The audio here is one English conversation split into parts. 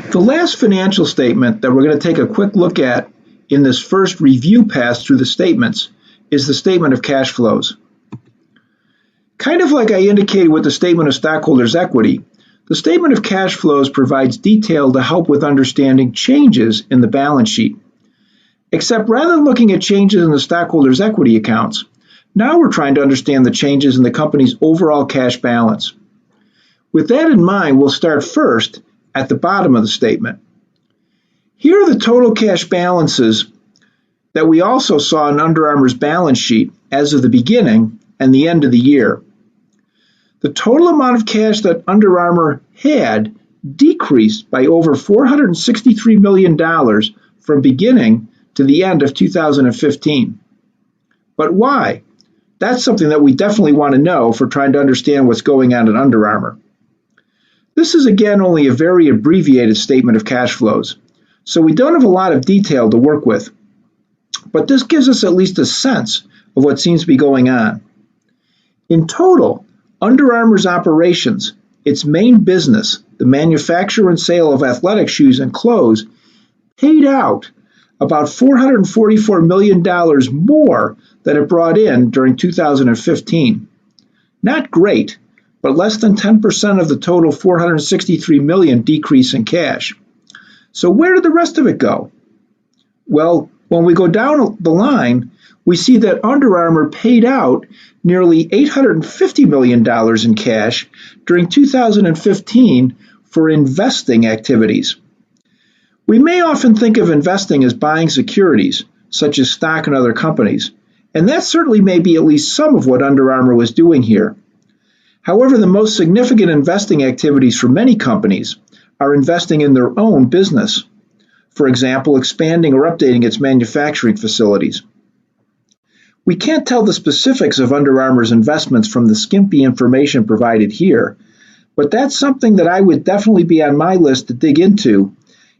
The last financial statement that we're going to take a quick look at in this first review pass through the statements is the statement of cash flows. Kind of like I indicated with the statement of stockholders' equity, the statement of cash flows provides detail to help with understanding changes in the balance sheet. Except rather than looking at changes in the stockholders' equity accounts, now we're trying to understand the changes in the company's overall cash balance. With that in mind, we'll start first at the bottom of the statement. Here are the total cash balances that we also saw in Under Armour's balance sheet as of the beginning and the end of the year. The total amount of cash that Under Armour had decreased by over $463 million from beginning to the end of 2015. But why? That's something that we definitely want to know if we're trying to understand what's going on at Under Armour. This is again only a very abbreviated statement of cash flows, so we don't have a lot of detail to work with. But this gives us at least a sense of what seems to be going on. In total, Under Armour's operations, its main business, the manufacture and sale of athletic shoes and clothes, paid out about $444 million more than it brought in during 2015. Not great, but less than 10% of the total $463 million decrease in cash. So where did the rest of it go? Well, when we go down the line, we see that Under Armour paid out nearly $850 million in cash during 2015 for investing activities. We may often think of investing as buying securities, such as stock in other companies, and that certainly may be at least some of what Under Armour was doing here. However, the most significant investing activities for many companies are investing in their own business. For example, expanding or updating its manufacturing facilities. We can't tell the specifics of Under Armour's investments from the skimpy information provided here, but that's something that I would definitely be on my list to dig into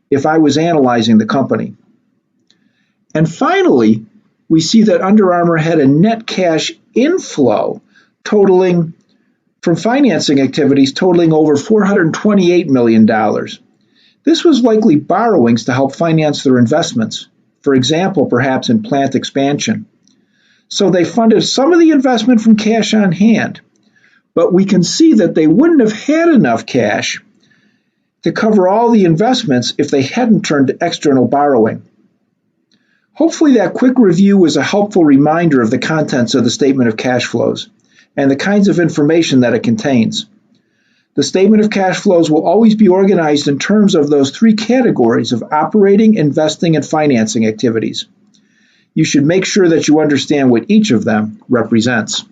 if I was analyzing the company. And finally, we see that Under Armour had a net cash inflow from financing activities totaling over $428 million. This was likely borrowings to help finance their investments, for example, perhaps in plant expansion. So they funded some of the investment from cash on hand, but we can see that they wouldn't have had enough cash to cover all the investments if they hadn't turned to external borrowing. Hopefully that quick review was a helpful reminder of the contents of the statement of cash flows and the kinds of information that it contains. The statement of cash flows will always be organized in terms of those three categories of operating, investing, and financing activities. You should make sure that you understand what each of them represents.